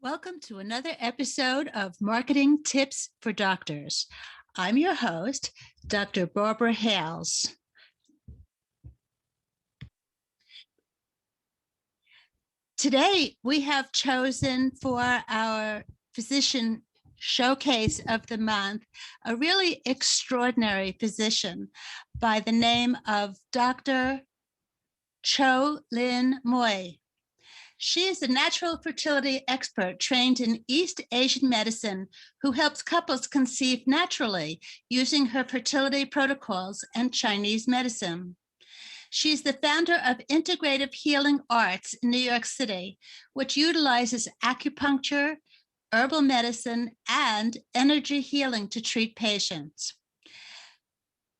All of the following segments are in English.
Welcome to another episode of Marketing Tips for Doctors. I'm your host, Dr. Barbara Hales. Today, we have chosen for our physician showcase of the month a really extraordinary physician by the name of Dr. Cho Lin Moy. She is a natural fertility expert trained in East Asian medicine who helps couples conceive naturally using her fertility protocols and Chinese medicine. She's the founder of Integrative Healing Arts in New York City, which utilizes acupuncture, herbal medicine, and energy healing to treat patients.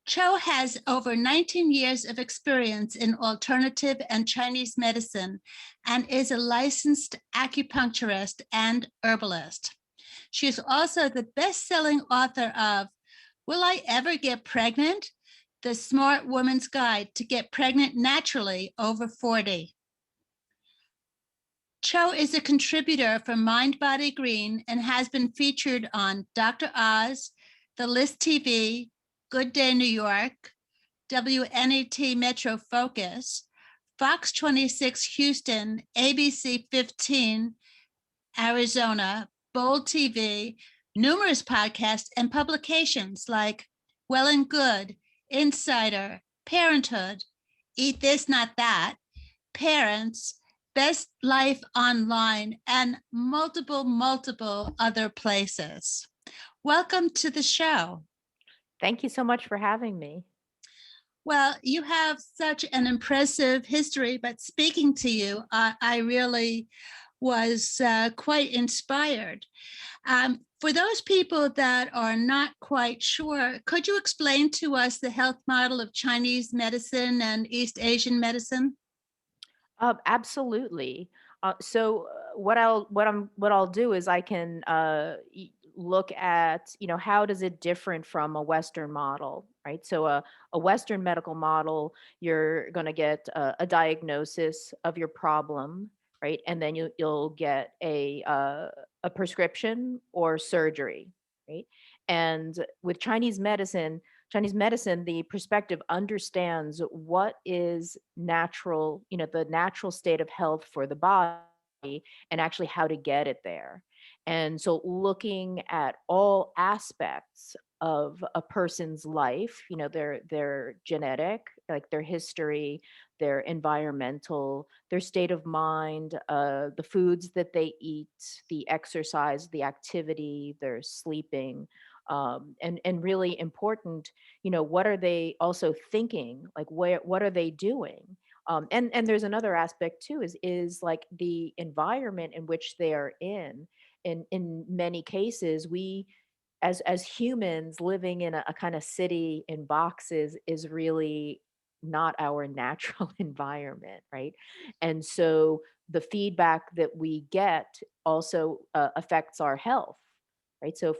Cho has over 19 years of experience in alternative and Chinese medicine and is a licensed acupuncturist and herbalist. She is also the best-selling author of Will I Ever Get Pregnant? The Smart Woman's Guide to Get Pregnant Naturally Over 40. Cho is a contributor for Mind Body Green and has been featured on Dr. Oz, The List TV, Good Day New York, WNET Metro Focus, Fox 26 Houston, ABC 15 Arizona, Bold TV, numerous podcasts and publications like Well and Good, Insider, Parenthood, Eat This, Not That, Parents, Best Life Online, and multiple other places. Welcome to the show. Thank you so much for having me. Well, you have such an impressive history, but speaking to you, I really was quite inspired. For those people that are not quite sure, could you explain to us the health model of Chinese medicine and East Asian medicine? Absolutely. What I'll do is I can look at how does it different from a Western model, right? So a Western medical model, you're going to get a diagnosis of your problem, right, and then you'll get a prescription or surgery, right? And with Chinese medicine, the perspective understands what is natural, the natural state of health for the body and actually how to get it there. And so looking at all aspects of a person's life, their genetic, like their history, their environmental, their state of mind, the foods that they eat, the exercise, the activity, their sleeping, and really important, what are they also thinking, like what are they doing, and there's another aspect too, is like the environment in which they are in many cases we as humans living in a kind of city in boxes is really not our natural environment, right? And so the feedback that we get also affects our health, right? So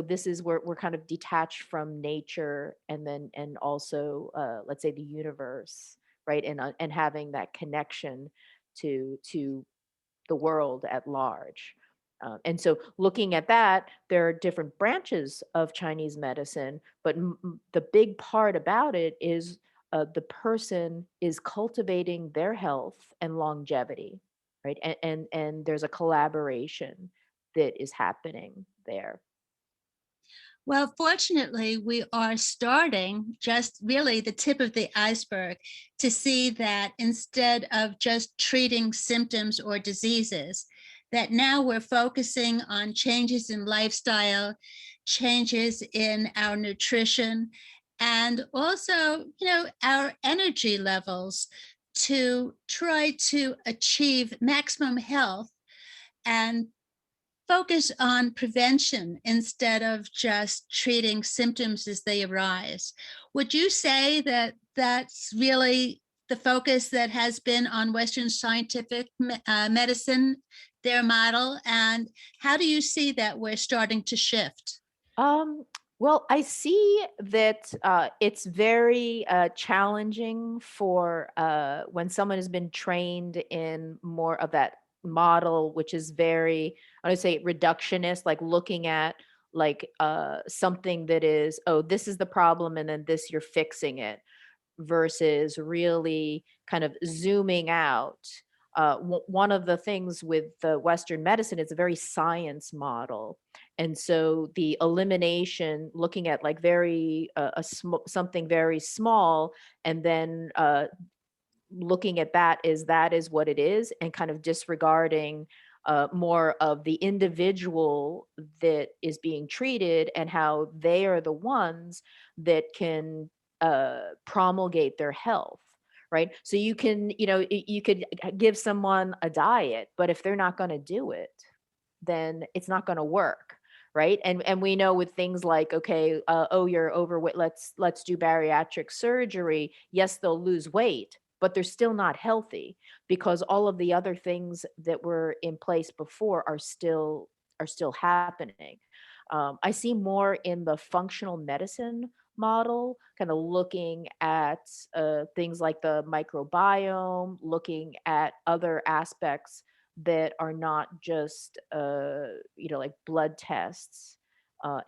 this is where we're kind of detached from nature, and also let's say the universe, right? And having that connection to the world at large. And so looking at that, there are different branches of Chinese medicine, but the big part about it is the person is cultivating their health and longevity, right? And there's a collaboration that is happening there. Well, fortunately, we are starting just really the tip of the iceberg to see that instead of just treating symptoms or diseases, that now we're focusing on changes in lifestyle, changes in our nutrition, and also, our energy levels to try to achieve maximum health and focus on prevention instead of just treating symptoms as they arise. Would you say that that's really the focus that has been on Western scientific medicine, their model? And how do you see that we're starting to shift? Um, well, I see that it's very challenging for when someone has been trained in more of that model, which is very, I would say, reductionist, like looking at like something that is, oh, this is the problem, and then this, you're fixing it, versus really kind of zooming out. One of the things with the Western medicine, it's a very science model. And so the elimination, looking at like very, something very small, and then looking at that is what it is, and kind of disregarding more of the individual that is being treated and how they are the ones that can promulgate their health, right? So you can, you could give someone a diet, but if they're not going to do it, then it's not going to work, right? And we know with things like, okay, oh, you're overweight, let's do bariatric surgery. Yes, they'll lose weight, but they're still not healthy, because all of the other things that were in place before are still happening. I see more in the functional medicine model, kind of looking at things like the microbiome, looking at other aspects that are not just like blood tests,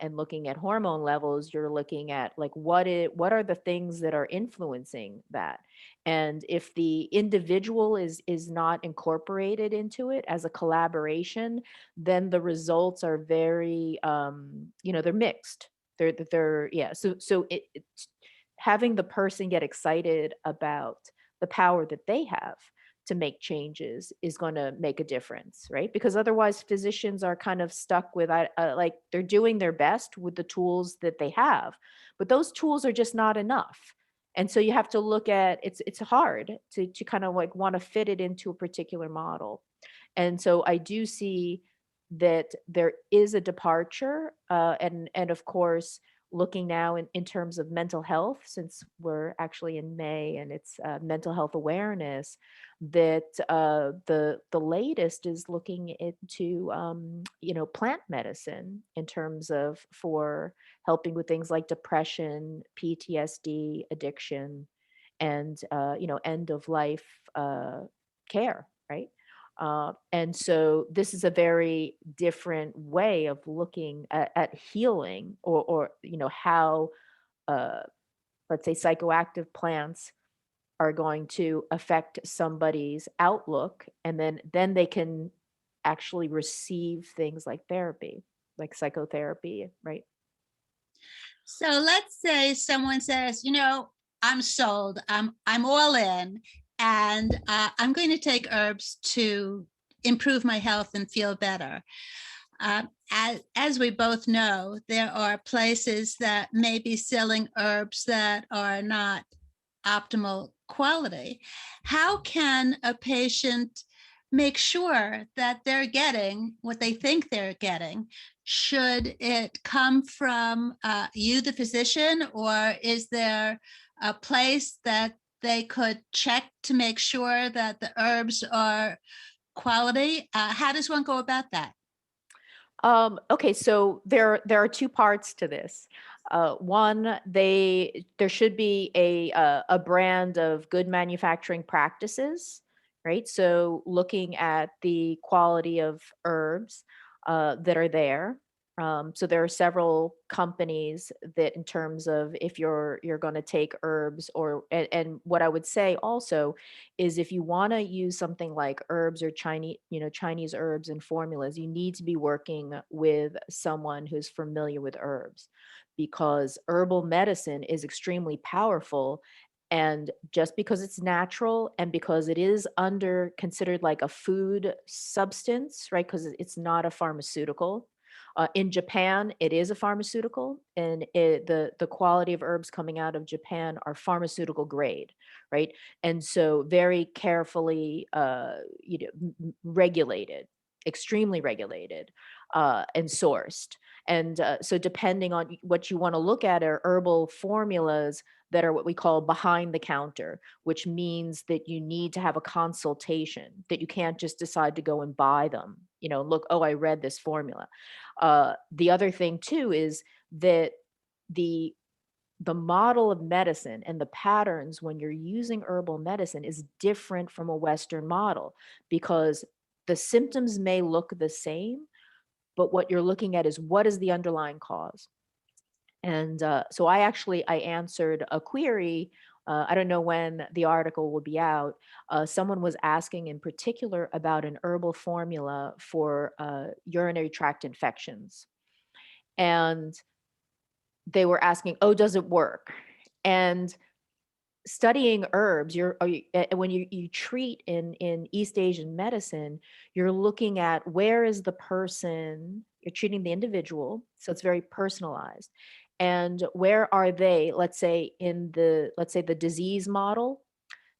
and looking at hormone levels. You're looking at like what are the things that are influencing that, and if the individual is not incorporated into it as a collaboration, then the results are very they're mixed. They're yeah. So it's having the person get excited about the power that they have to make changes is going to make a difference, right? Because otherwise physicians are kind of stuck with like they're doing their best with the tools that they have, but those tools are just not enough. And so you have to look at, it's hard to kind of like want to fit it into a particular model. And so I do see that there is a departure, and of course, looking now in terms of mental health, since we're actually in May and it's mental health awareness, that the latest is looking into plant medicine in terms of for helping with things like depression, PTSD, addiction, and end of life care, right? And so this is a very different way of looking at healing, or how uh, let's say psychoactive plants are going to affect somebody's outlook, and then they can actually receive things like therapy, like psychotherapy, right? So let's say someone says, I'm sold, I'm all in, and I'm going to take herbs to improve my health and feel better. As we both know, there are places that may be selling herbs that are not optimal quality. How can a patient make sure that they're getting what they think they're getting? Should it come from you, the physician, or is there a place that they could check to make sure that the herbs are quality? How does one go about that? Okay, so there are two parts to this. One, there should be a brand of good manufacturing practices, right? So looking at the quality of herbs that are there. So there are several companies that, in terms of if you're going to take herbs, and what I would say also is, if you want to use something like herbs or Chinese herbs and formulas, you need to be working with someone who's familiar with herbs, because herbal medicine is extremely powerful. And just because it's natural, and because it is under considered like a food substance, right? Because it's not a pharmaceutical. In Japan, it is a pharmaceutical, and the quality of herbs coming out of Japan are pharmaceutical grade, right? And so very carefully, regulated, extremely regulated, and sourced. And so depending on what you want to look at, are herbal formulas that are what we call behind the counter, which means that you need to have a consultation, that you can't just decide to go and buy them. Look, oh, I read this formula. The other thing too is that the the model of medicine and the patterns when you're using herbal medicine is different from a Western model, because The symptoms may look the same, but what you're looking at is what is the underlying cause. And so I answered a query. I don't know when the article will be out. Someone was asking in particular about an herbal formula for urinary tract infections. And they were asking, oh, does it work? And studying herbs, when you treat in East Asian medicine, you're looking at where is the person, you're treating the individual, so it's very personalized. And where are they, let's say the disease model.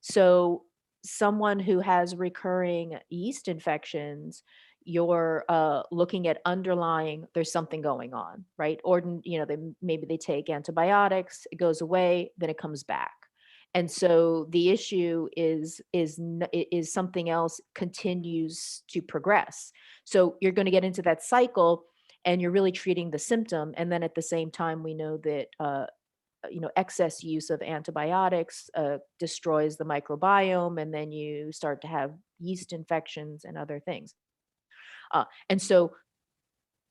So someone who has recurring yeast infections, you're looking at underlying, there's something going on, right? Or, maybe they take antibiotics, it goes away, then it comes back. And so the issue is something else continues to progress. So you're going to get into that cycle, and you're really treating the symptom. And then at the same time, we know that excess use of antibiotics destroys the microbiome, and then you start to have yeast infections and other things. And so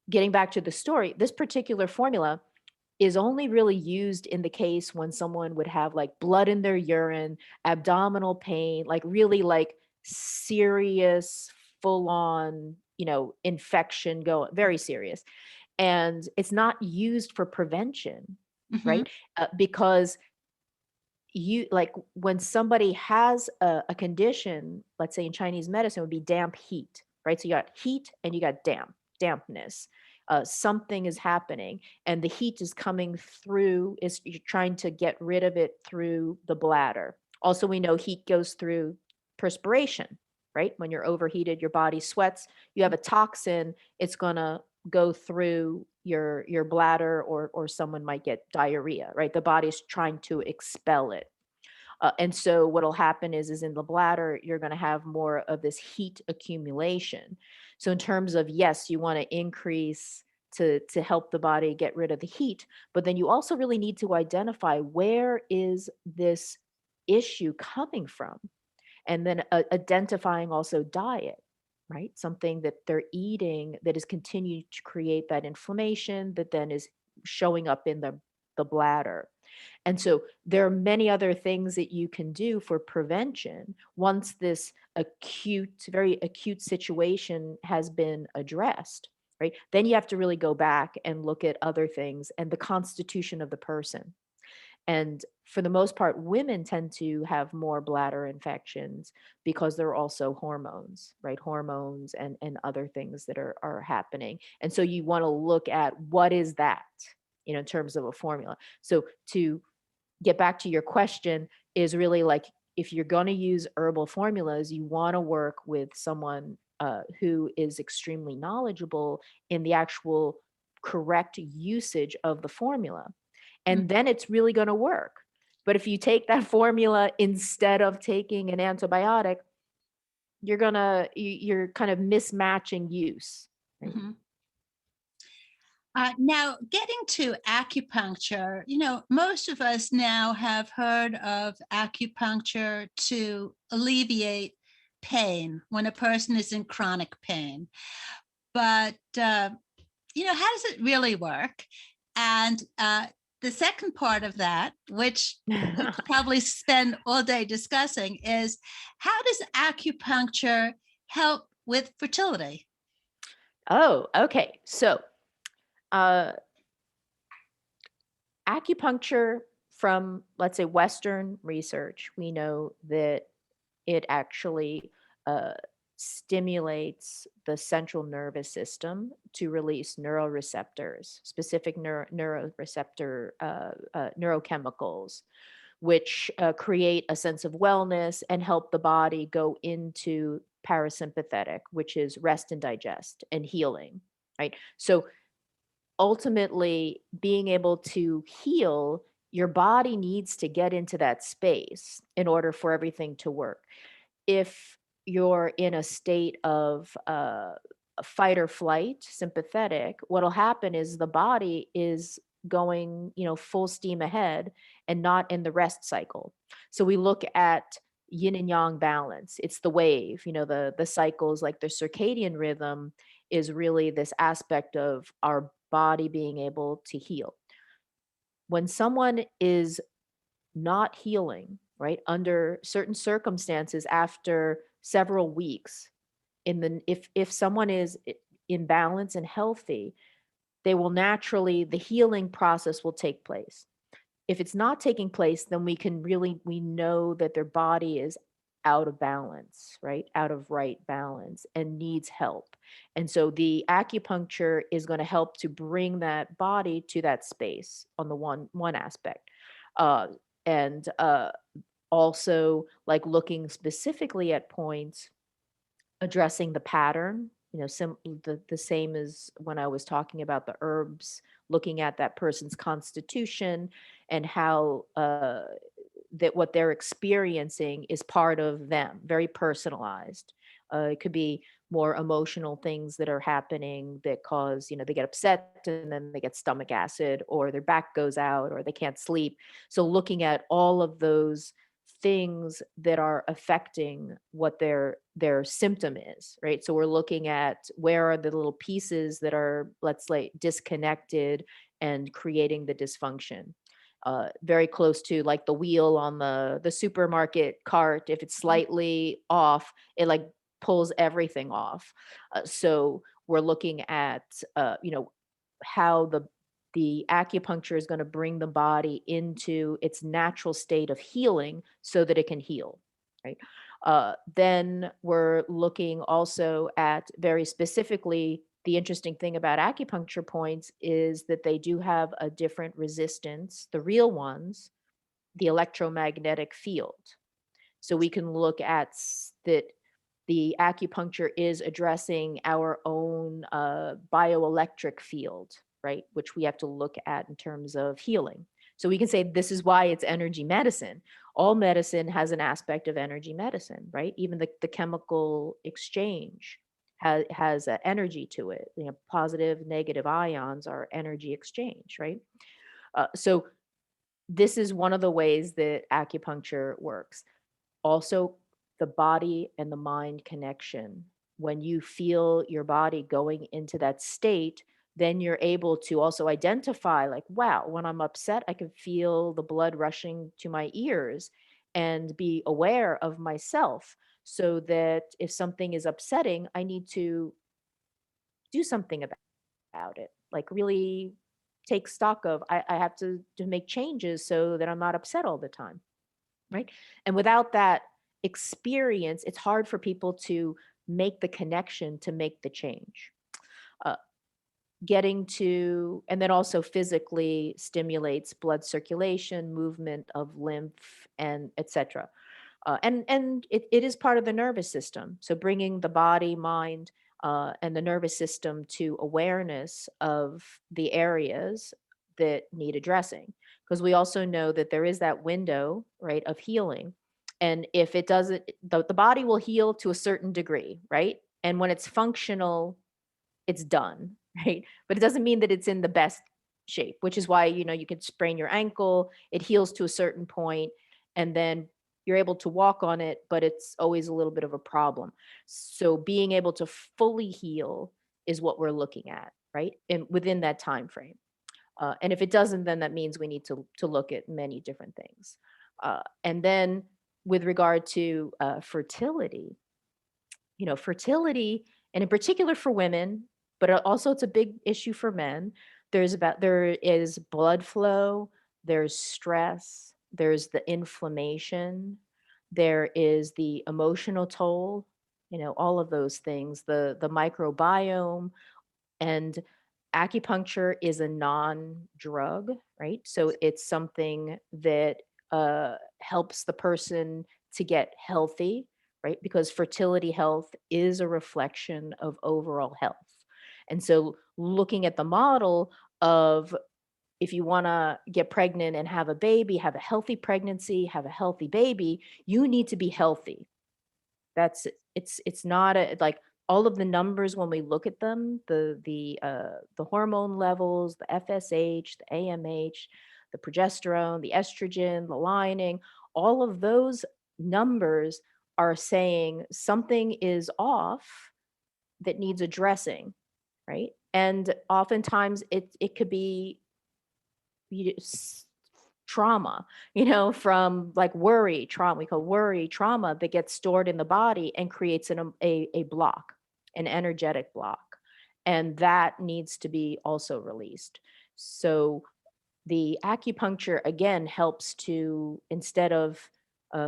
getting back to the story, this particular formula is only really used in the case when someone would have like blood in their urine, abdominal pain, like really like serious, full on, infection, go very serious. And it's not used for prevention, Mhm. right? Because you like when somebody has a condition, let's say in Chinese medicine, would be damp heat, right? So you got heat and you got dampness. Something is happening, and the heat is coming through. Is You're trying to get rid of it through the bladder. Also, we know heat goes through perspiration, right? When you're overheated, your body sweats. You have a toxin. It's gonna go through your bladder, or someone might get diarrhea, right? The body's trying to expel it. And so what'll happen is in the bladder, you're going to have more of this heat accumulation. So in terms of, yes, you want to increase to help the body get rid of the heat, but then you also really need to identify where is this issue coming from, and then identifying also diet, right? Something that they're eating that is continuing to create that inflammation that then is showing up in the bladder. And so there are many other things that you can do for prevention once this very acute situation has been addressed, right? Then you have to really go back and look at other things and the constitution of the person. And for the most part, women tend to have more bladder infections because there are also hormones, right? Hormones and other things that are happening. And so you want to look at what is that, in terms of a formula. So to get back to your question is really like, if you're going to use herbal formulas, you want to work with someone who is extremely knowledgeable in the actual correct usage of the formula. Mm. And then it's really going to work. But if you take that formula instead of taking an antibiotic, you're kind of mismatching use, right? Mhm. Now, getting to acupuncture, most of us now have heard of acupuncture to alleviate pain when a person is in chronic pain. But, how does it really work? And the second part of that, which we could probably spend all day discussing, is how does acupuncture help with fertility? Oh, okay. So, uh, acupuncture, from, let's say, Western research, we know that it actually uh, stimulates the central nervous system to release neuroreceptors, specific neuroreceptor neurochemicals, which create a sense of wellness and help the body go into parasympathetic, which is rest and digest and healing, right? So ultimately, being able to heal, your body needs to get into that space in order for everything to work. If you're in a state of fight or flight, sympathetic, what'll happen is the body is going, full steam ahead and not in the rest cycle. So we look at, yin and yang balance. It's the wave, the cycles, like the circadian rhythm is really this aspect of our body being able to heal. When someone is not healing, right, under certain circumstances after several weeks, if someone is in balance and healthy, they will naturally the healing process will take place. If it's not taking place, then we know that their body is out of balance, right? Out of right balance and needs help. And so the acupuncture is going to help to bring that body to that space on the one aspect. Uh, and Also like looking specifically at points addressing the pattern, the same as when I was talking about the herbs, looking at that person's constitution and how that what they're experiencing is part of them, very personalized. It could be more emotional things that are happening that cause, they get upset and then they get stomach acid or their back goes out or they can't sleep. So looking at all of those things that are affecting what their symptom is, right? So we're looking at where are the little pieces that are, let's say, disconnected and creating the dysfunction. Very close to like the wheel on the supermarket cart. If it's slightly off, it like pulls everything off. So we're looking at how the acupuncture is going to bring the body into its natural state of healing so that it can heal, right? Then we're looking also at very specifically the interesting thing about acupuncture points is that they do have a different resistance, the real ones, the electromagnetic field. So we can look at that the acupuncture is addressing our own bioelectric field, right? Which we have to look at in terms of healing. So we can say this is why it's energy medicine. All medicine has an aspect of energy medicine, right? Even the chemical exchange has energy to it. Positive, negative ions are energy exchange, right? So this is one of the ways that acupuncture works. Also, the body and the mind connection. When you feel your body going into that state, then you're able to also identify, like, wow, when I'm upset, I can feel the blood rushing to my ears and be aware of myself so that if something is upsetting, I need to do something about it. Like, really take stock of, I have to make changes so that I'm not upset all the time. Right. And without that experience, it's hard for people to make the connection to make the change. Uh, Getting to, and then also physically stimulates blood circulation, movement of lymph, and etc. And it is part of the nervous system. So bringing the body, mind, and the nervous system to awareness of the areas that need addressing. Because we also know that there is that window, right, of healing. And if it doesn't, the body will heal to a certain degree, right? And when it's functional, it's done, right? But it doesn't mean that it's in the best shape, which is why, you can sprain your ankle, it heals to a certain point, and then you're able to walk on it, but it's always a little bit of a problem. So being able to fully heal is what we're looking at, right? And within that time frame. And if it doesn't, then that means we need to look at many different things. And then with regard to fertility, fertility, and in particular for women, but also it's a big issue for men. There is blood flow, there's stress, there's the inflammation, there is the emotional toll, all of those things, the microbiome, and acupuncture is a non-drug, right? So it's something that helps the person to get healthy, right? Because fertility health is a reflection of overall health. And so looking at the model of if you want to get pregnant and have a baby, have a healthy pregnancy, have a healthy baby, you need to be healthy. That's it's not a like all of the numbers when we look at them, the hormone levels, the FSH, the AMH, the progesterone, the estrogen, the lining, all of those numbers are saying something is off that needs addressing, right? And oftentimes it could be you- s- trauma, from like worry trauma. We call worry trauma that gets stored in the body and creates a block, an energetic block, and that needs to be also released. So the acupuncture again helps to, instead of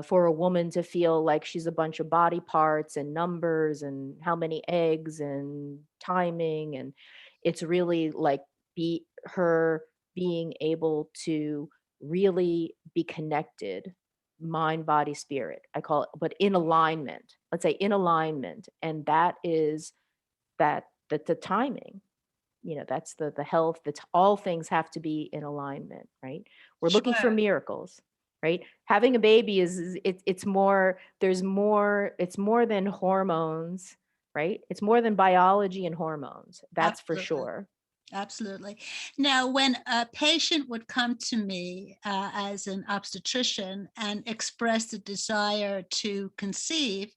for a woman to feel like she's a bunch of body parts and numbers and how many eggs and timing, and it's really like be her being able to really be connected, mind body spirit, I call it, but in alignment, let's say in alignment. And that is that the timing, that's the health. That's all, things have to be in alignment, right? We're looking for Sure. miracles, right? Having a baby it's more, there's more, it's more than hormones, right? It's more than biology and hormones, that's for Absolutely. sure. Absolutely. Now, when a patient would come to me as an obstetrician and express the desire to conceive,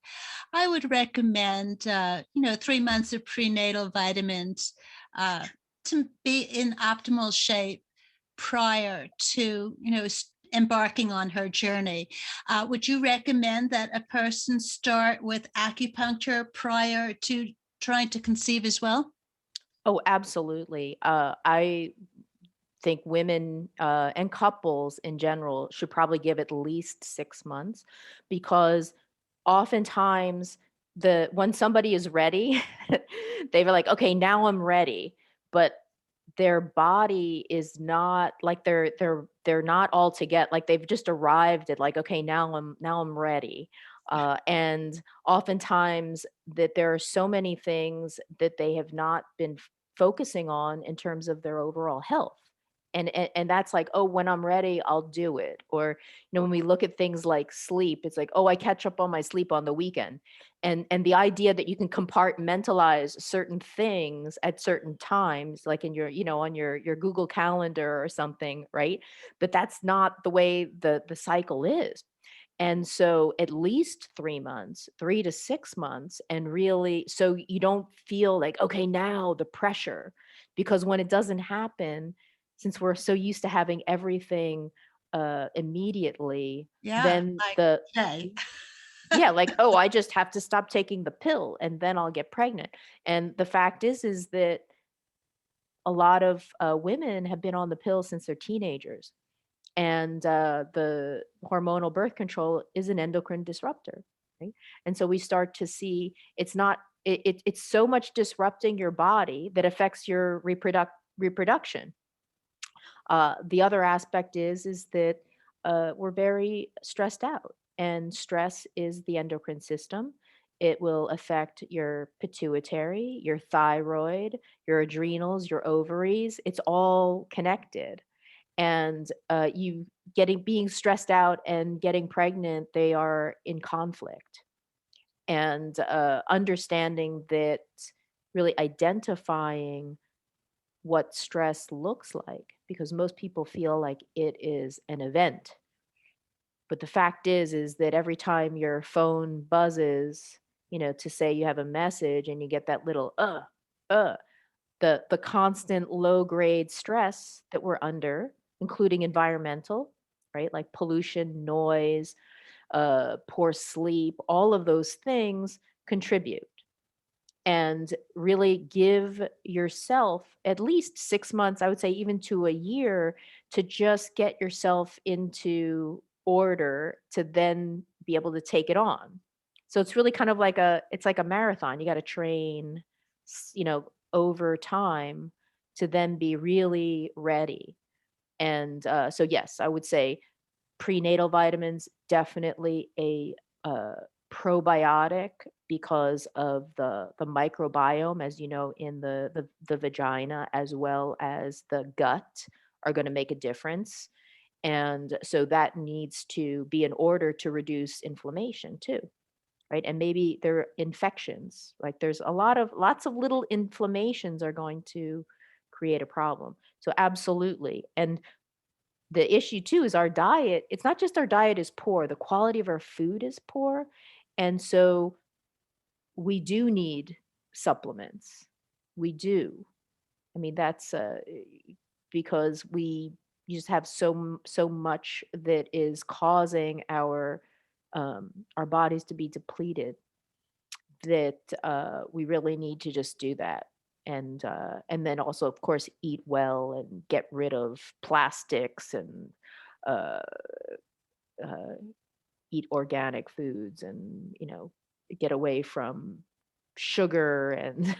I would recommend, 3 months of prenatal vitamins uh, to be in optimal shape prior to, embarking on her journey. Would you recommend that a person start with acupuncture prior to trying to conceive as well? Oh, absolutely. I think women and couples in general should probably give at least 6 months, because oftentimes the when somebody is ready, they're like, okay, now I'm ready, but their body is not like they're not all together. Like they've just arrived at like, okay, now I'm ready. And oftentimes that there are so many things that they have not been focusing on in terms of their overall health. And that's like, oh, when I'm ready, I'll do it. Or, when we look at things like sleep, it's like, oh, I catch up on my sleep on the weekend. And the idea that you can compartmentalize certain things at certain times, like in your, on your Google Calendar or something, right? But that's not the way the cycle is. And so at least 3 months, 3 to 6 months, and really, so you don't feel like, okay, now the pressure, because when it doesn't happen, since we're so used to having everything immediately, Yeah, then like today. yeah, like, oh, I just have to stop taking the pill and then I'll get pregnant. And the fact is that a lot of women have been on the pill since they're teenagers, and the hormonal birth control is an endocrine disruptor, right? And so we start to see it's not it's so much disrupting your body that affects your reproduction. The other aspect is that we're very stressed out, and stress is the endocrine system. It will affect your pituitary, your thyroid, your adrenals, your ovaries. It's all connected. And you getting being stressed out and getting pregnant, they are in conflict. And understanding that, really identifying what stress looks like, because most people feel like it is an event. But the fact is that every time your phone buzzes, to say you have a message and you get that little uh, the constant low grade stress that we're under, including environmental, right? Like pollution, noise, poor sleep, all of those things contribute. And really give yourself at least 6 months, I would say even to a year, to just get yourself into order to then be able to take it on. So it's really kind of like it's like a marathon. You got to train, over time to then be really ready. And so, yes, I would say prenatal vitamins, definitely a probiotic, because of the microbiome, as you know, in the vagina as well as the gut, are going to make a difference. And so that needs to be in order to reduce inflammation too, right? And maybe there are infections, like there's lots of little inflammations are going to create a problem. So absolutely. And the issue too is our diet. It's not just our diet is poor, the quality of our food is poor. And so we do need supplements. We do. I mean, that's because we just have so much that is causing our bodies to be depleted, that we really need to just do that. And then also, of course, eat well and get rid of plastics, and uh, uh, eat organic foods, and get away from sugar and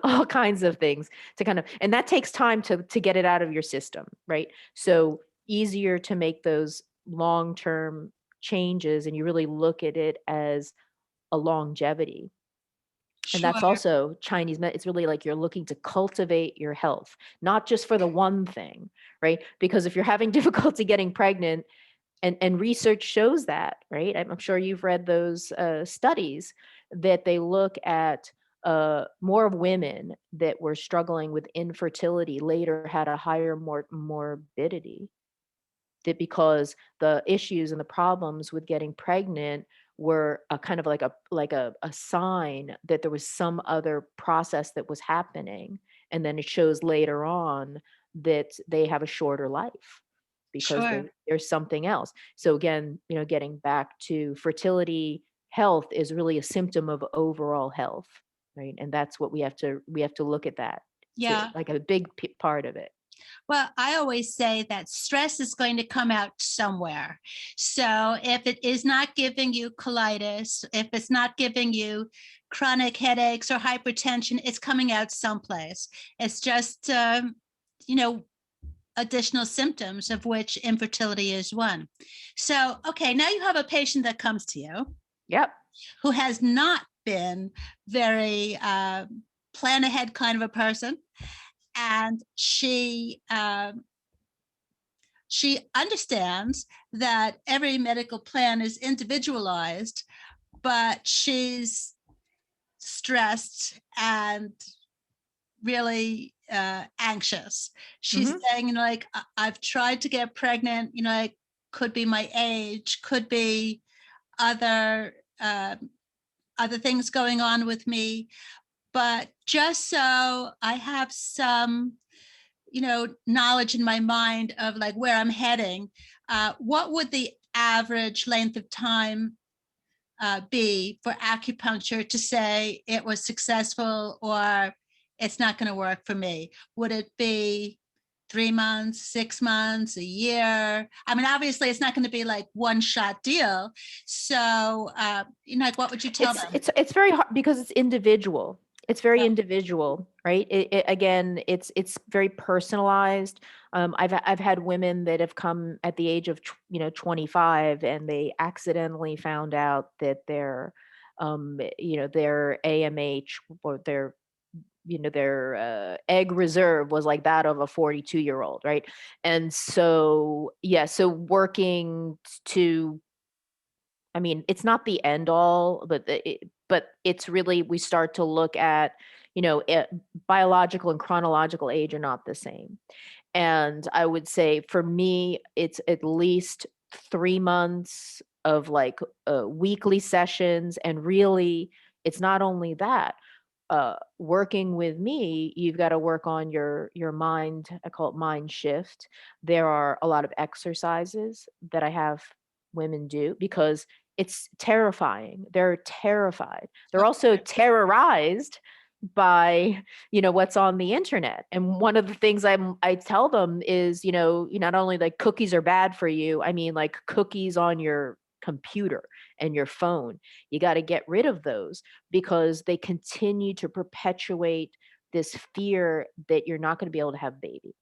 all kinds of things, to kind of, and that takes time to get it out of your system, right? So easier to make those long-term changes, and you really look at it as a longevity. And that's Sure. also it's really like you're looking to cultivate your health, not just for the one thing, right? Because if you're having difficulty getting pregnant, and research shows that, right? I'm sure you've read those studies that they look at, more women that were struggling with infertility later had a higher morbidity, that because the issues and the problems with getting pregnant were a kind of like a sign that there was some other process that was happening, and then it shows later on that they have a shorter life because Sure. there's something else. So again, getting back to fertility, health is really a symptom of overall health, right? And that's what we have to look at that to, Yeah. like, a big part of it. Well, I always say that stress is going to come out somewhere. So if it is not giving you colitis, if it's not giving you chronic headaches or hypertension, it's coming out someplace. It's just, you know, additional symptoms, of which infertility is one. So, okay, now you have a patient that comes to you Yep. who has not been very plan ahead kind of a person, and she understands that every medical plan is individualized, but she's stressed and really anxious. She's Hmm. saying, like, I've tried to get pregnant, it could be my age, could be other other things going on with me, but just so I have some knowledge in my mind of like where I'm heading, what would the average length of time be for acupuncture to say it was successful or it's not going to work for me? Would it be 3 months, 6 months, a year? I mean, obviously, it's not going to be like one shot deal. So, like, what would you tell It's them? it's it's very hard because it's individual. It's very Yeah. individual, right? Again, it's very personalized. I've had women that have come at the age of 25, and they accidentally found out that their AMH, or their egg reserve was like that of a 42-year-old, right? And so yeah, so working to, I mean, it's not the end all, but it's really, we start to look at, biological and chronological age are not the same. And I would say for me, it's at least 3 months of like weekly sessions. And really, it's not only that. Working with me, you've got to work on your mind. I call it mind shift. There are a lot of exercises that I have women do because it's terrifying. They're terrified. They're Of also course. terrorized by what's on the internet. And one of the things I tell them is, not only like cookies are bad for you, I mean like cookies on your computer and your phone. You got to get rid of those because they continue to perpetuate this fear that you're not going to be able to have a baby.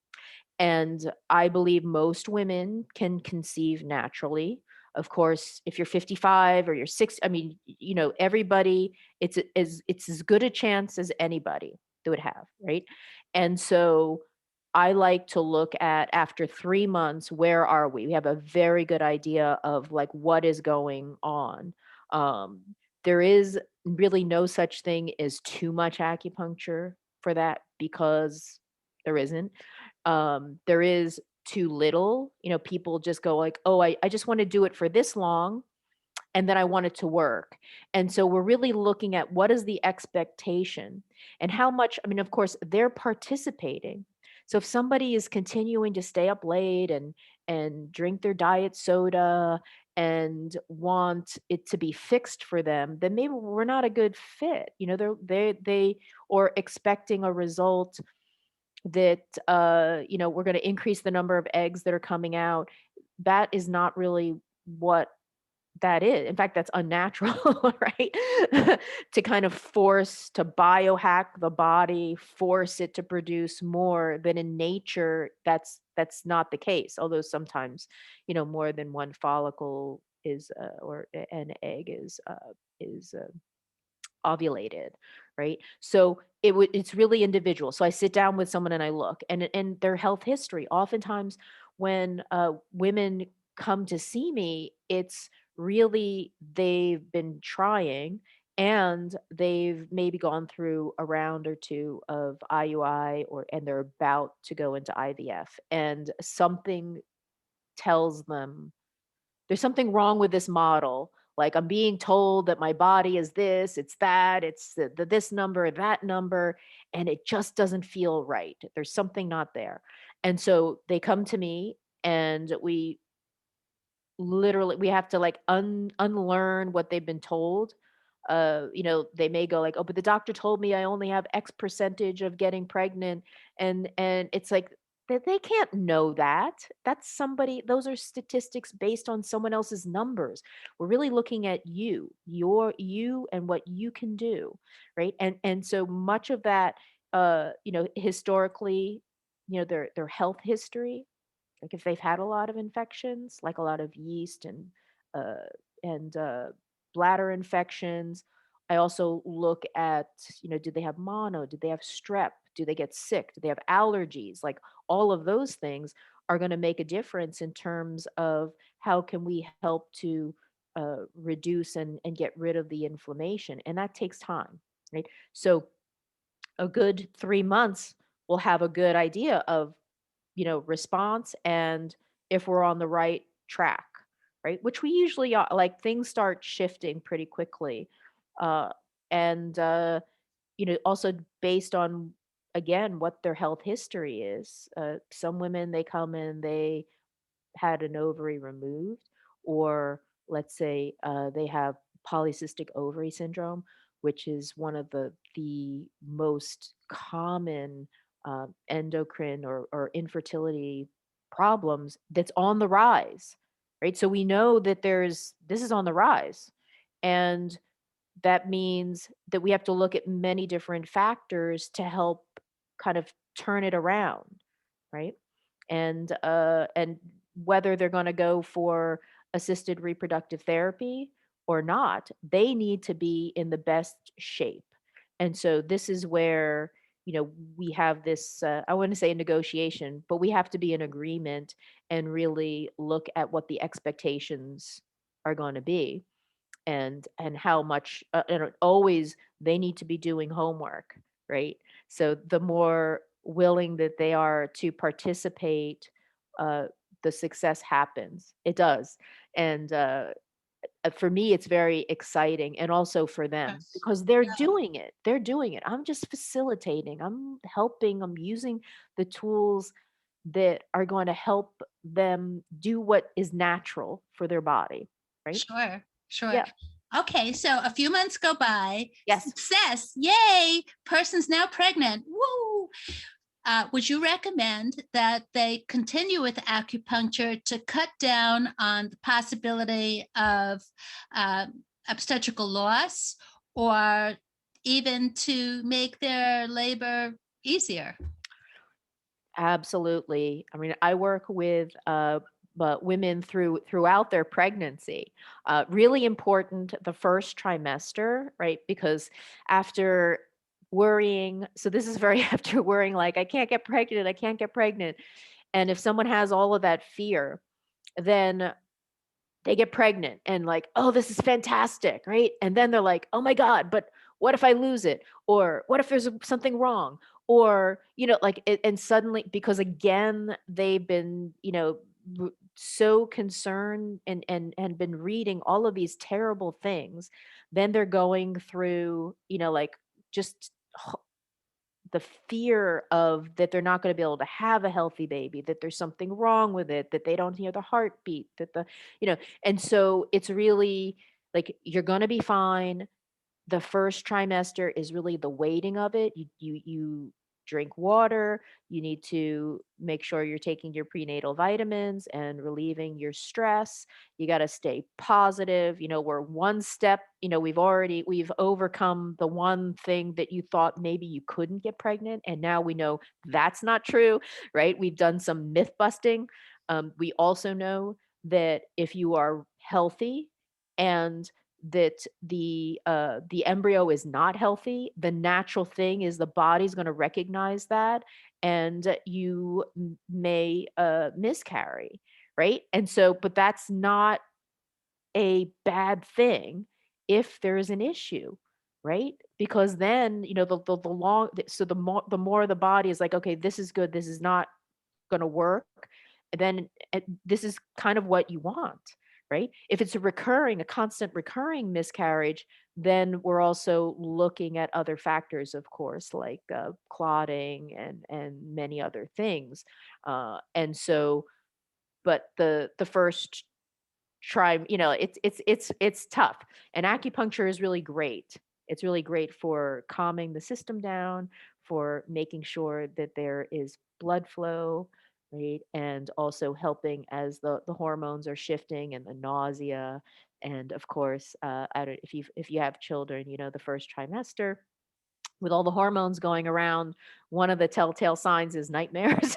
And I believe most women can conceive naturally. Of course, if you're 55 or you're 60, I mean, everybody, it's as good a chance as anybody that would have, right? And so I like to look at, after 3 months, where are we? We have a very good idea of like what is going on. Um, there is really no such thing as too much acupuncture for that, because there isn't. There is too little. People just go like, oh, I just want to do it for this long and then I want it to work. And so we're really looking at what is the expectation and how much, I mean, of course, they're participating. So if somebody is continuing to stay up late and drink their diet soda and want it to be fixed for them, then maybe we're not a good fit. They or expecting a result that we're going to increase the number of eggs that are coming out. That is not really what that is. In fact, that's unnatural, right? To kind of force to biohack the body, force it to produce more than in nature. That's not the case. Although sometimes, more than one follicle is or an egg is ovulated, right? So it's really individual. So I sit down with someone and I look and their health history. Oftentimes, when women come to see me, it's really they've been trying and they've maybe gone through a round or two of IUI and they're about to go into IVF and something tells them there's something wrong with this model. Like I'm being told that my body is this, it's that, it's this number, that number, and it just doesn't feel right. There's something not there. And so they come to me and we have to like unlearn what they've been told. They may go like, oh, but the doctor told me I only have X percentage of getting pregnant. And it's like they can't know that. That's somebody, those are statistics based on someone else's numbers. We're really looking at you and what you can do. Right. And so much of that historically, their health history, like if they've had a lot of infections, like a lot of yeast uh, and bladder infections. I also look at, did they have mono? Did they have strep? Do they get sick? Do they have allergies? Like all of those things are going to make a difference in terms of how can we help to reduce and get rid of the inflammation. And that takes time, right? So a good 3 months, we'll have a good idea of response and if we're on the right track, right? Which we usually are. Like things start shifting pretty quickly. Uh, and also based on, again, what their health history is. Some women, they come in, they had an ovary removed, or let's say they have polycystic ovary syndrome, which is one of the most common endocrine or infertility problems that's on the rise, right? So we know that this is on the rise, and that means that we have to look at many different factors to help kind of turn it around, right? And whether they're going to go for assisted reproductive therapy or not, they need to be in the best shape. And so this is where we have this I want to say negotiation, but we have to be in agreement and really look at what the expectations are going to be and how much and always they need to be doing homework, right? So the more willing that they are to participate, uh, the success happens. It does. And for me it's very exciting, and also for them Yes. because they're Yeah. doing it, I'm just facilitating, I'm helping, I'm using the tools that are going to help them do what is natural for their body, right? Sure, sure. Yeah. Okay, so a few months go by. Yes. Success, yay! Person's now pregnant. Woo! Would you recommend that they continue with acupuncture to cut down on the possibility of uh, obstetrical loss, or even to make their labor easier? Absolutely. I mean, I work with but women throughout their pregnancy. Really important the first trimester, right? Because after worrying, so this is very after worrying, like I can't get pregnant, I can't get pregnant. And if someone has all of that fear, then they get pregnant and like, oh, this is fantastic, right? And then they're like, oh my God, but what if I lose it? Or what if there's something wrong? Or, like, and suddenly, because again, they've been, so concerned and been reading all of these terrible things, then they're going through, like, just the fear of that they're not going to be able to have a healthy baby, that there's something wrong with it, that they don't hear the heartbeat, that and so it's really like, you're going to be fine. The first trimester is really the waiting of it. You drink water, you need to make sure you're taking your prenatal vitamins and relieving your stress. You got to stay positive. We're one step, we've overcome the one thing that you thought maybe you couldn't get pregnant, and now we know that's not true, right? We've done some myth busting. We also know that if you are healthy and that the embryo is not healthy, the natural thing is the body's going to recognize that, and you may miscarry, right? And so, but that's not a bad thing if there is an issue, right? Because then, the long so the more the body is like, okay, this is good, this is not going to work, then this is kind of what you want, right? If it's a constant recurring miscarriage, then we're also looking at other factors, of course, like clotting and many other things. And so, but the first try, it's tough. And acupuncture is really great. It's really great for calming the system down, for making sure that there is blood flow, right? And also helping as the hormones are shifting and the nausea. And of course, I don't, if you have children, the first trimester with all the hormones going around, one of the telltale signs is nightmares,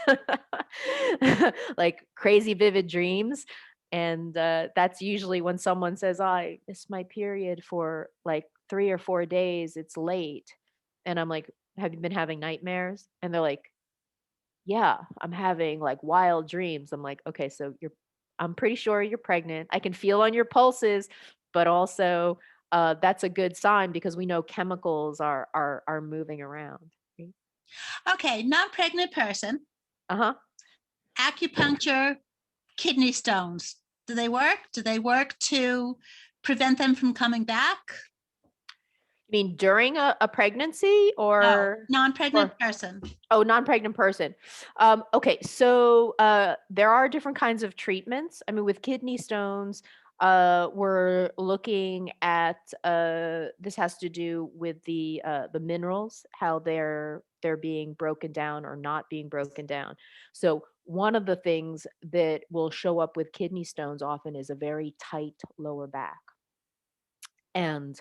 like crazy vivid dreams. And that's usually when someone says, I miss my period for like 3 or 4 days, it's late. And I'm like, have you been having nightmares? And they're like, yeah, I'm having like wild dreams. I'm like, okay, so I'm pretty sure you're pregnant. I can feel on your pulses, but also that's a good sign because we know chemicals are moving around. Right? Okay, non-pregnant person, Uh-huh. acupuncture, kidney stones. Do they work? Do they work to prevent them from coming back? You mean during a pregnancy No, or non-pregnant person. oh, non-pregnant person. Okay, so there are different kinds of treatments. I mean, with kidney stones, we're looking at this has to do with the minerals, how they're being broken down or not being broken down. So one of the things that will show up with kidney stones often is a very tight lower back. And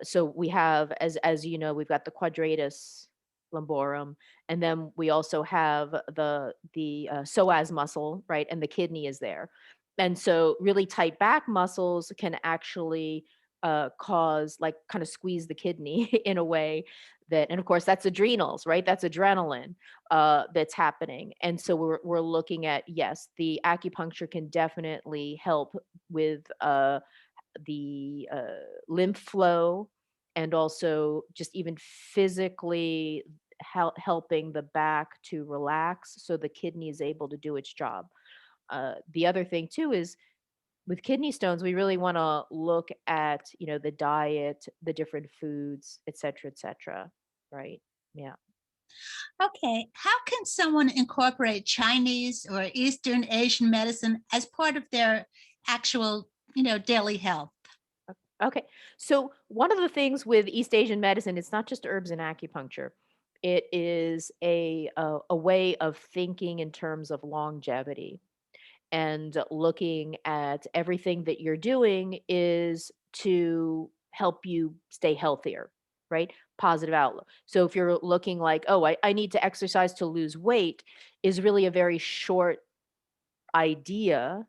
so we have, as you know, we've got the quadratus lumborum, and then we also have the psoas muscle, right? And the kidney is there. And so really tight back muscles can actually cause, like, kind of squeeze the kidney in a way that, and of course that's adrenals, right? That's adrenaline that's happening. And so we're looking at, yes, the acupuncture can definitely help with the lymph flow, and also just even physically helping the back to relax so the kidney is able to do its job. The other thing too is with kidney stones, we really want to look at, the diet, the different foods, et cetera, et cetera. Right. Yeah. Okay, how can someone incorporate Chinese or Eastern Asian medicine as part of their actual, daily health? Okay. So one of the things with East Asian medicine, it's not just herbs and acupuncture. It is a way of thinking in terms of longevity, and looking at everything that you're doing is to help you stay healthier, right? Positive outlook. So if you're looking like, oh, I need to exercise to lose weight, is really a very short idea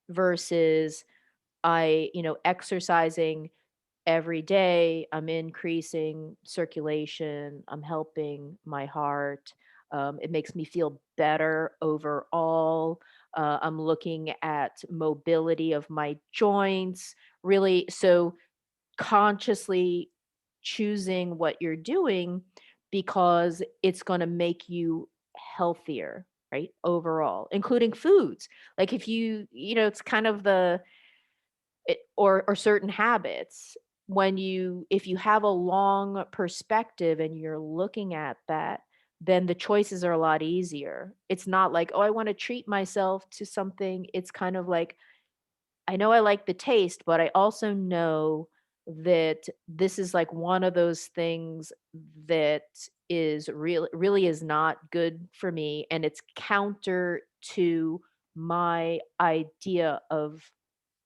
versus exercising every day, I'm increasing circulation, I'm helping my heart. It makes me feel better overall. I'm looking at mobility of my joints, really. So consciously choosing what you're doing because it's going to make you healthier, right? Overall, including foods. Like if it's kind of or certain habits. When if you have a long perspective and you're looking at that, then the choices are a lot easier. It's not like, oh, I want to treat myself to something. It's kind of like, I know I like the taste, but I also know that this is like one of those things that is really is not good for me, and it's counter to my idea of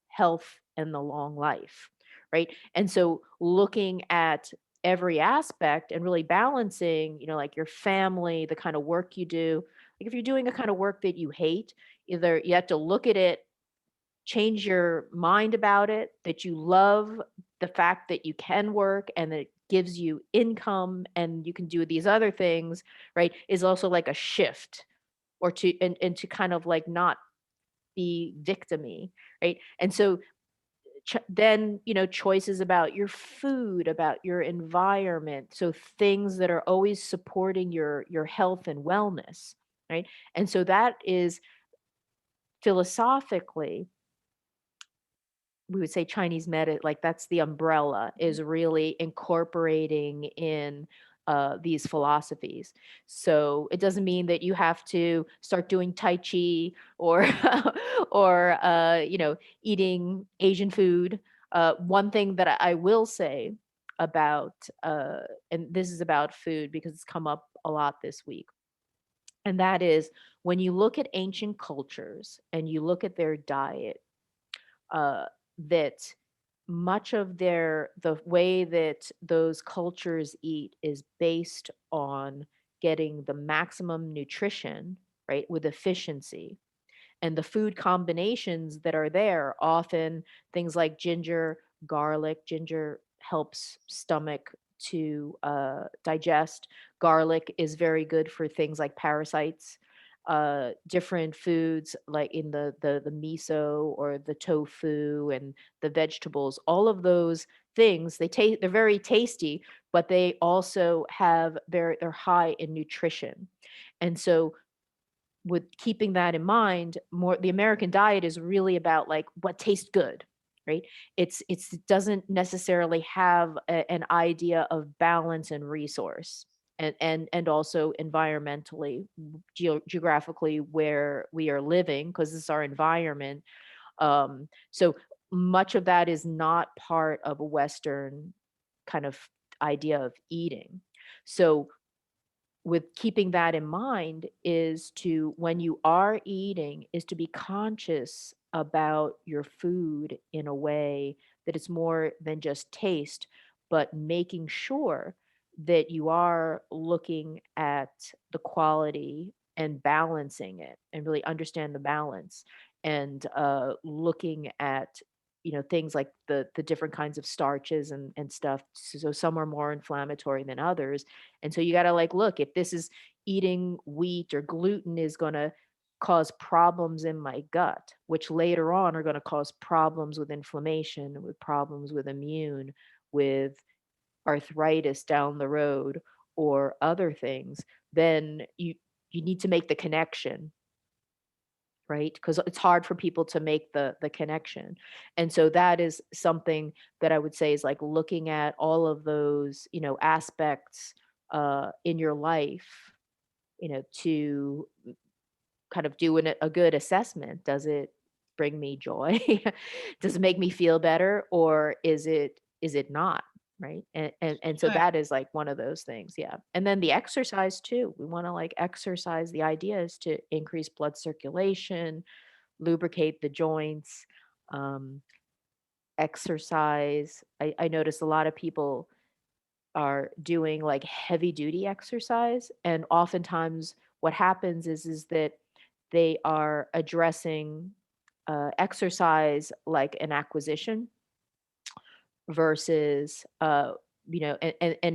health and the long life, right? And so looking at every aspect and really balancing, like your family, the kind of work you do. Like if you're doing a kind of work that you hate, either you have to look at it, change your mind about it, that you love the fact that you can work and that it gives you income and you can do these other things, right? Is also like a shift, or and to kind of like not be victimy, right? And so then choices about your food, about your environment, so things that are always supporting your health and wellness, right? And so that is philosophically, we would say Chinese like that's the umbrella, is really incorporating in these philosophies. So it doesn't mean that you have to start doing Tai Chi or or eating Asian food. One thing that I will say about and this is about food because it's come up a lot this week, and that is when you look at ancient cultures and you look at their diet, uh, that much of the way that those cultures eat is based on getting the maximum nutrition, right, with efficiency. And the food combinations that are there, often things like ginger, garlic. Ginger helps stomach to digest. Garlic is very good for things like parasites. Different foods like in the miso or the tofu and the vegetables, all of those things, they're very tasty, but they also they're high in nutrition. And so with keeping that in mind, more the American diet is really about like what tastes good, right? It doesn't necessarily have an idea of balance and resource, and also environmentally, geographically where we are living, because this is our environment. So much of that is not part of a Western kind of idea of eating. So with keeping that in mind is to, when you are eating, is to be conscious about your food in a way that it's more than just taste, but making sure that you are looking at the quality and balancing it and really understand the balance, and looking at things like the different kinds of starches and stuff. So some are more inflammatory than others, and so you got to like look, if this is eating wheat or gluten is going to cause problems in my gut, which later on are going to cause problems with inflammation, with problems with immune, with arthritis down the road or other things, then you need to make the connection, right? Because it's hard for people to make the connection. And so that is something that I would say is like looking at all of those, aspects in your life, to kind of do a good assessment. Does it bring me joy? Does it make me feel better, or is it not? Right. And so Sure. that is like one of those things. Yeah. And then the exercise too. We want to like exercise. The idea is to increase blood circulation, lubricate the joints, um, exercise. I notice a lot of people are doing like heavy duty exercise, and oftentimes what happens is that they are addressing exercise like an acquisition versus and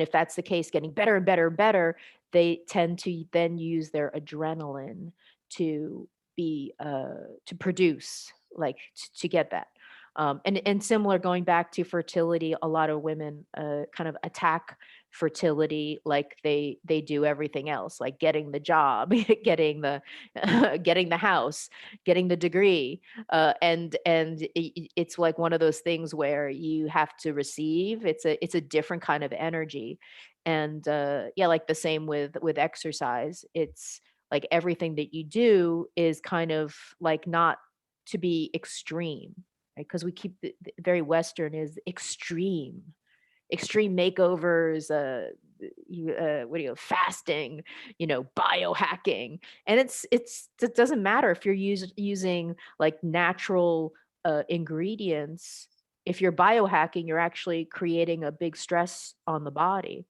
if that's the case, getting better and better and better, they tend to then use their adrenaline to be to produce, like to get that. And similar, going back to fertility, a lot of women kind of attack fertility like they do everything else, like getting the job, getting the getting the house, getting the degree, it's like one of those things where you have to receive. It's a different kind of energy, and yeah, like the same with exercise. It's like everything that you do is kind of like not to be extreme, right? Because we keep the very Western is extreme makeovers, what do you fasting, biohacking, and it doesn't matter if you're using like natural ingredients. If you're biohacking, you're actually creating a big stress on the body,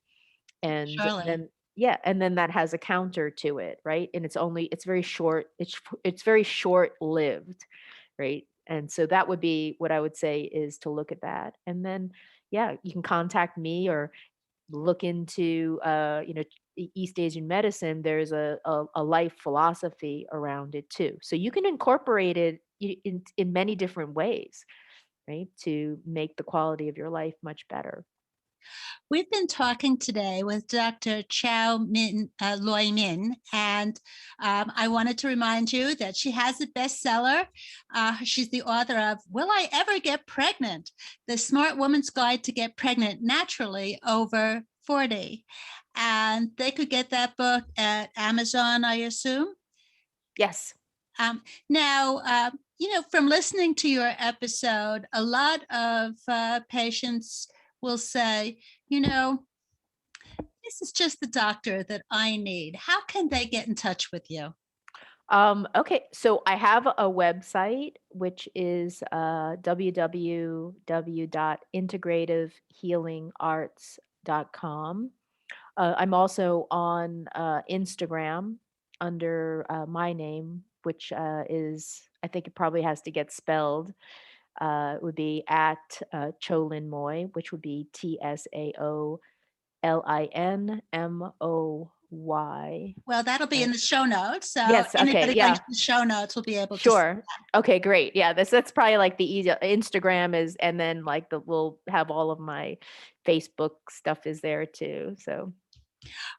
and Surely. then yeah, and then that has a counter to it, right? And it's very short. It's very short lived, right? And so that would be what I would say, is to look at that. And then, yeah, you can contact me or look into, East Asian medicine. There's a life philosophy around it too. So you can incorporate it in many different ways, right? To make the quality of your life much better. We've been talking today with Dr. Chow Min Loy Min, and I wanted to remind you that she has a bestseller. She's the author of "Will I Ever Get Pregnant? The Smart Woman's Guide to Get Pregnant Naturally Over 40." And they could get that book at Amazon, I assume. Yes. Now, from listening to your episode, a lot of patients will say, you know, this is just the doctor that I need. How can they get in touch with you? Okay, so I have a website, which is www.integrativehealingarts.com. I'm also on Instagram under my name, which is, I think it probably has to get spelled. It would be at Cholin Moy, which would be TSAOLINMOY. Well, that'll be in the show notes. So Yes. Okay. anybody going to Yeah. the show notes will be able to see. Sure. Okay. Great. Yeah. That's probably like the easy. Instagram is, and then like we'll have all of my Facebook stuff is there too. So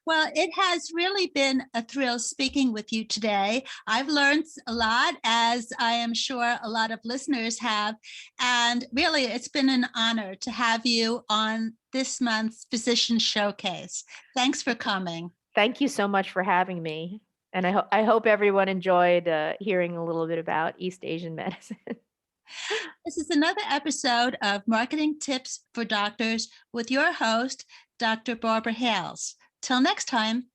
Well, it has really been a thrill speaking with you today. I've learned a lot, as I am sure a lot of listeners have. And really, it's been an honor to have you on this month's Physician Showcase. Thanks for coming. thank you so much for having me. And I hope everyone enjoyed hearing a little bit about East Asian medicine. This is another episode of Marketing Tips for Doctors with your host, Dr. Barbara Hales. Till next time.